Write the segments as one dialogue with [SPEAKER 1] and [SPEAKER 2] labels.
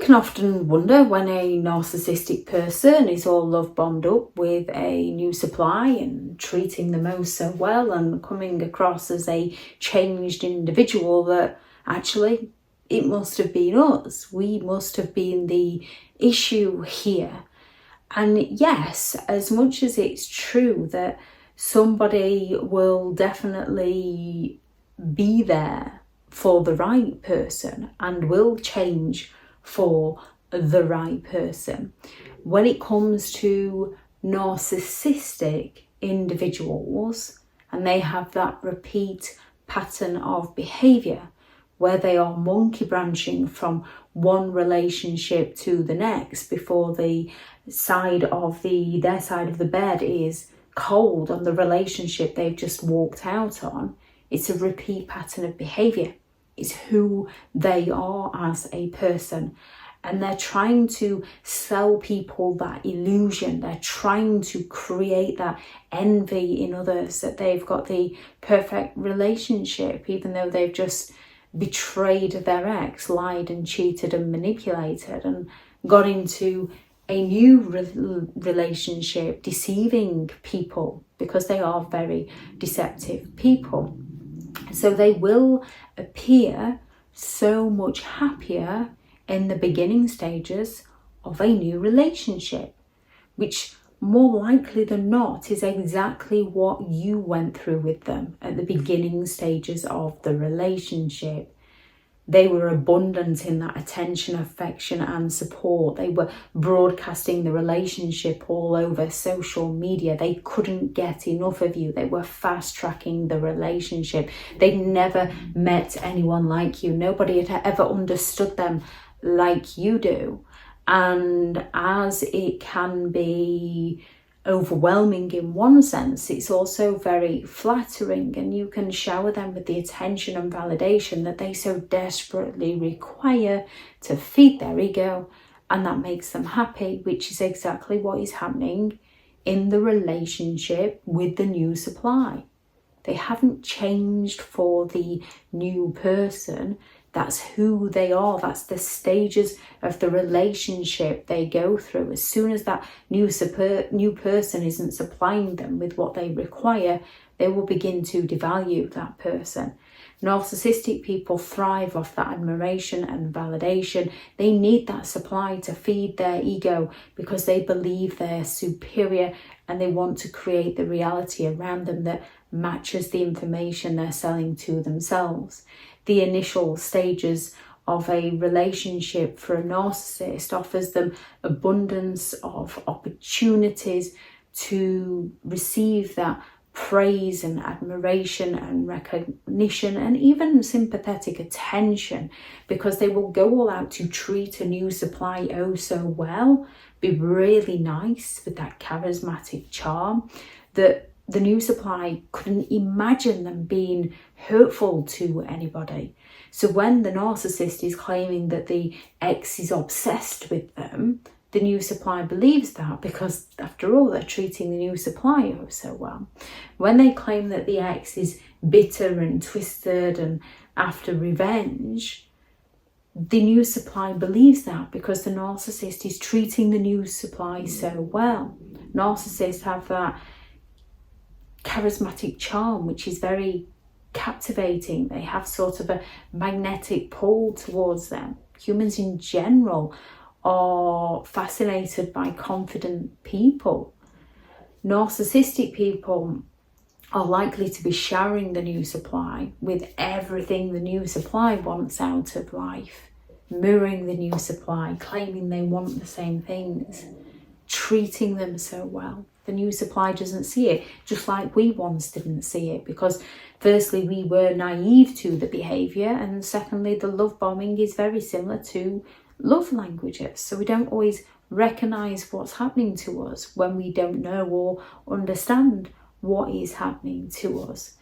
[SPEAKER 1] can often wonder when a narcissistic person is all love bombed up with a new supply and treating them oh so well and coming across as a changed individual, that actually it must have been us. We must have been the issue here. And yes, as much as it's true that somebody will definitely be there for the right person and will change for the right person, when it comes to narcissistic individuals and they have that repeat pattern of behavior where they are monkey branching from one relationship to the next before their side of the bed is cold on the relationship they've just walked out on, it's a repeat pattern of behavior. It's who they are as a person. And they're trying to sell people that illusion. They're trying to create that envy in others that they've got the perfect relationship, even though they've just betrayed their ex, lied and cheated and manipulated and got into a new relationship, deceiving people, because they are very deceptive people. So they will appear so much happier in the beginning stages of a new relationship, which more likely than not is exactly what you went through with them at the beginning stages of the relationship. They were abundant in that attention, affection and support. They were broadcasting the relationship all over social media. They couldn't get enough of you. They were fast tracking the relationship. They never met anyone like you. Nobody had ever understood them like you do. And as it can be overwhelming in one sense, it's also very flattering, and you can shower them with the attention and validation that they so desperately require to feed their ego, and that makes them happy, which is exactly what is happening in the relationship with the new supply. They haven't changed for the new person. That's who they are. That's the stages of the relationship they go through. As soon as that new person isn't supplying them with what they require, they will begin to devalue that person. Narcissistic people thrive off that admiration and validation. They need that supply to feed their ego because they believe they're superior, and they want to create the reality around them that matches the information they're selling to themselves. The initial stages of a relationship for a narcissist offers them abundance of opportunities to receive that praise and admiration and recognition and even sympathetic attention, because they will go all out to treat a new supply oh so well, be really nice with that charismatic charm that the new supply couldn't imagine them being hurtful to anybody. So when the narcissist is claiming that the ex is obsessed with them, the new supply believes that, because after all, they're treating the new supply oh so well. When they claim that the ex is bitter and twisted and after revenge, the new supply believes that because the narcissist is treating the new supply so well. Narcissists have that charismatic charm, which is very captivating. They have sort of a magnetic pull towards them. Humans in general are fascinated by confident people. Narcissistic people are likely to be showering the new supply with everything the new supply wants out of life, mirroring the new supply, claiming they want the same things, treating them so well. The new supply doesn't see it, just like we once didn't see it, because firstly, we were naive to the behaviour, and secondly, the love bombing is very similar to love languages. So we don't always recognise what's happening to us when we don't know or understand what is happening to us.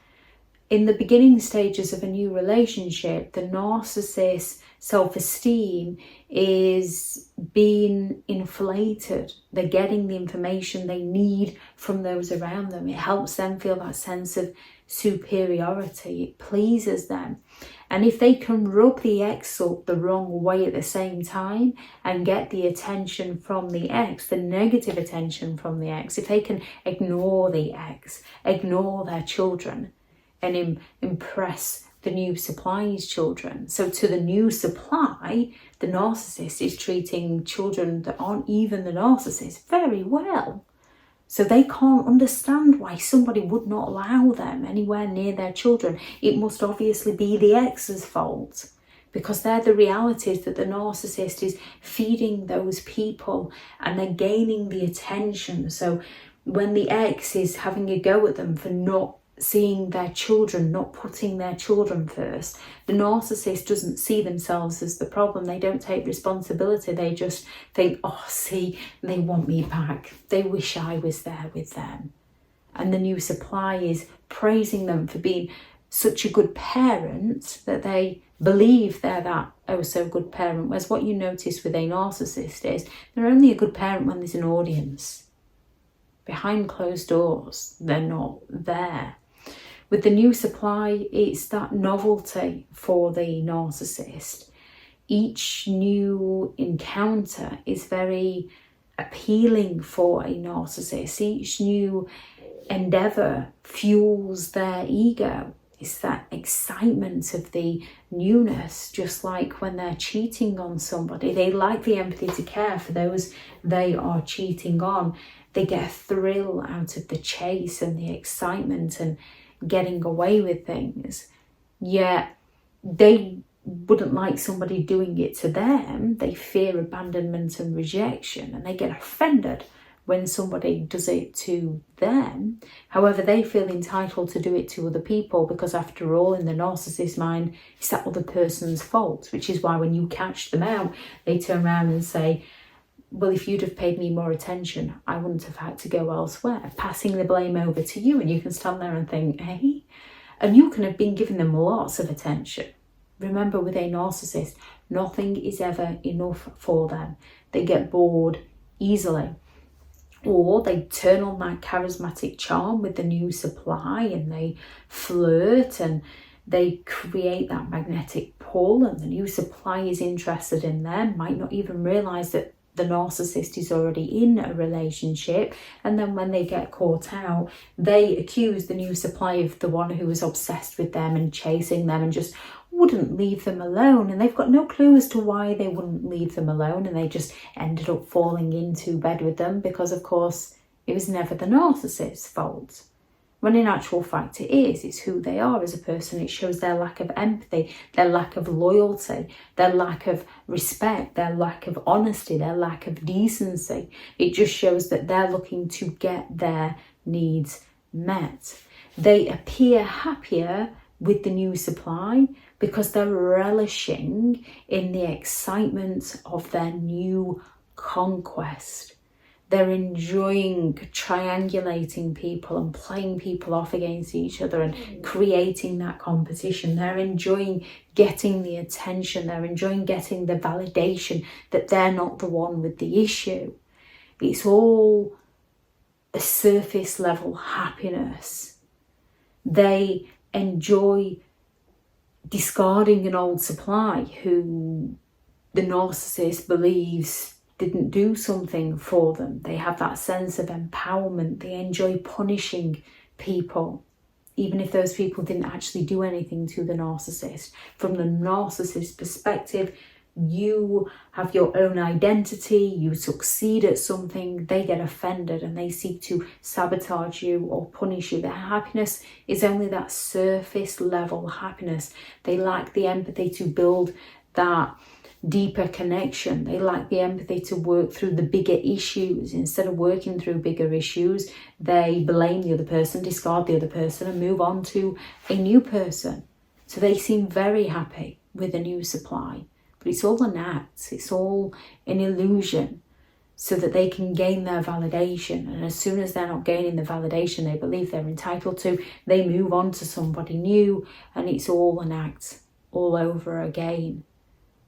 [SPEAKER 1] In the beginning stages of a new relationship, the narcissist's self-esteem is being inflated. They're getting the information they need from those around them. It helps them feel that sense of superiority. It pleases them. And if they can rub the ex up the wrong way at the same time and get the attention from the ex, the negative attention from the ex, if they can ignore the ex, ignore their children and impress the new supply's children. So to the new supply, the narcissist is treating children that aren't even the narcissist very well. So they can't understand why somebody would not allow them anywhere near their children. It must obviously be the ex's fault, because they're the realities that the narcissist is feeding those people and they're gaining the attention. So when the ex is having a go at them for not seeing their children, not putting their children first, the narcissist doesn't see themselves as the problem. They don't take responsibility. They just think, oh, see, they want me back. They wish I was there with them. And the new supply is praising them for being such a good parent that they believe they're that oh so good parent. Whereas what you notice with a narcissist is they're only a good parent when there's an audience. Behind closed doors, they're not there. With the new supply, it's that novelty for the narcissist. Each new encounter is very appealing for a narcissist. Each new endeavour fuels their ego. It's that excitement of the newness, just like when they're cheating on somebody. They like the empathy to care for those they are cheating on. They get a thrill out of the chase and the excitement and getting away with things, yet they wouldn't like somebody doing it to them. They fear abandonment and rejection, and they get offended when somebody does it to them. However, they feel entitled to do it to other people because, after all, in the narcissist's mind, it's that other person's fault, which is why when you catch them out, they turn around and say, well, if you'd have paid me more attention, I wouldn't have had to go elsewhere, passing the blame over to you. And you can stand there and think, hey, and you can have been giving them lots of attention. Remember, with a narcissist, nothing is ever enough for them. They get bored easily, or they turn on that charismatic charm with the new supply and they flirt and they create that magnetic pull, and the new supply is interested in them, might not even realize that the narcissist is already in a relationship, and then when they get caught out, they accuse the new supply of the one who was obsessed with them and chasing them and just wouldn't leave them alone. And they've got no clue as to why they wouldn't leave them alone, and they just ended up falling into bed with them because, of course, it was never the narcissist's fault. When in actual fact it is. It's who they are as a person. It shows their lack of empathy, their lack of loyalty, their lack of respect, their lack of honesty, their lack of decency. It just shows that they're looking to get their needs met. They appear happier with the new supply because they're relishing in the excitement of their new conquest. They're enjoying triangulating people and playing people off against each other and creating that competition. They're enjoying getting the attention. They're enjoying getting the validation that they're not the one with the issue. It's all a surface level happiness. They enjoy discarding an old supply who the narcissist believes didn't do something for them. They have that sense of empowerment. They enjoy punishing people, even if those people didn't actually do anything to the narcissist. From the narcissist perspective, you have your own identity, you succeed at something, they get offended and they seek to sabotage you or punish you. Their happiness is only that surface level happiness. They lack the empathy to build that deeper connection. They lack the empathy to work through the bigger issues. Instead of working through bigger issues, they blame the other person, discard the other person and move on to a new person. So they seem very happy with a new supply, but it's all an act, it's all an illusion so that they can gain their validation. And as soon as they're not gaining the validation they believe they're entitled to, they move on to somebody new, and it's all an act all over again.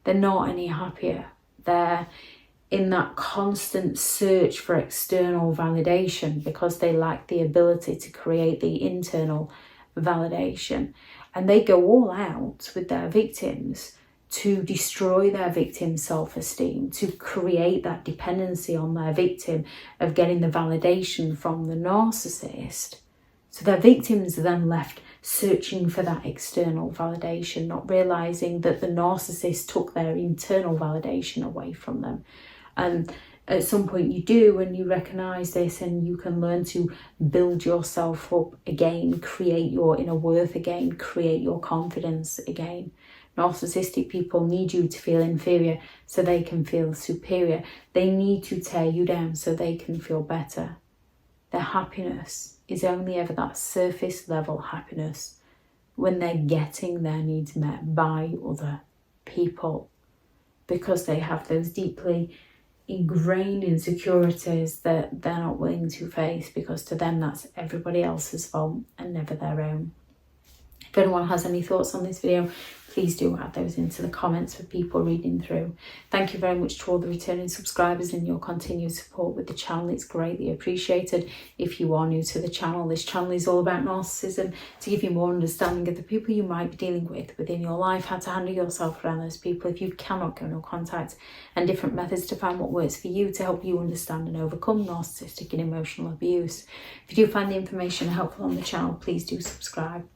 [SPEAKER 1] They're not any happier. They're in that constant search for external validation because they lack the ability to create the internal validation. And they go all out with their victims to destroy their victim's self-esteem, to create that dependency on their victim of getting the validation from the narcissist. So their victims are then left searching for that external validation, not realizing that the narcissist took their internal validation away from them. And at some point you do, and you recognize this, and you can learn to build yourself up again, create your inner worth again, create your confidence again. Narcissistic people need you to feel inferior so they can feel superior. They need to tear you down so they can feel better. Their happiness is only ever that surface level happiness when they're getting their needs met by other people, because they have those deeply ingrained insecurities that they're not willing to face, because to them that's everybody else's fault and never their own. If anyone has any thoughts on this video, please do add those into the comments for people reading through. Thank you very much to all the returning subscribers and your continued support with the channel. It's greatly appreciated. If you are new to the channel, this channel is all about narcissism, to give you more understanding of the people you might be dealing with within your life, how to handle yourself around those people if you cannot go no contact, and different methods to find what works for you to help you understand and overcome narcissistic and emotional abuse. If you do find the information helpful on the channel, please do subscribe.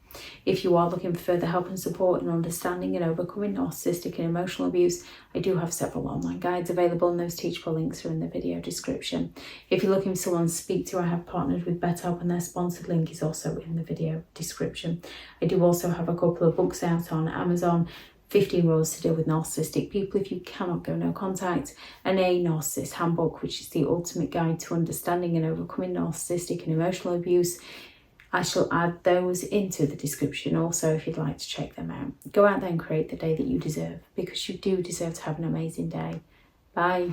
[SPEAKER 1] If you are looking for further help and support in understanding and overcoming narcissistic and emotional abuse, I do have several online guides available, and those teachable links are in the video description. If you're looking for someone to speak to, I have partnered with BetterHelp, and their sponsored link is also in the video description. I do also have a couple of books out on Amazon: 15 Rules to Deal with Narcissistic People If You Cannot Go No Contact, and a Narcissists Handbook, which is the ultimate guide to understanding and overcoming narcissistic and emotional abuse. I shall add those into the description also if you'd like to check them out. Go out there and create the day that you deserve, because you do deserve to have an amazing day. Bye.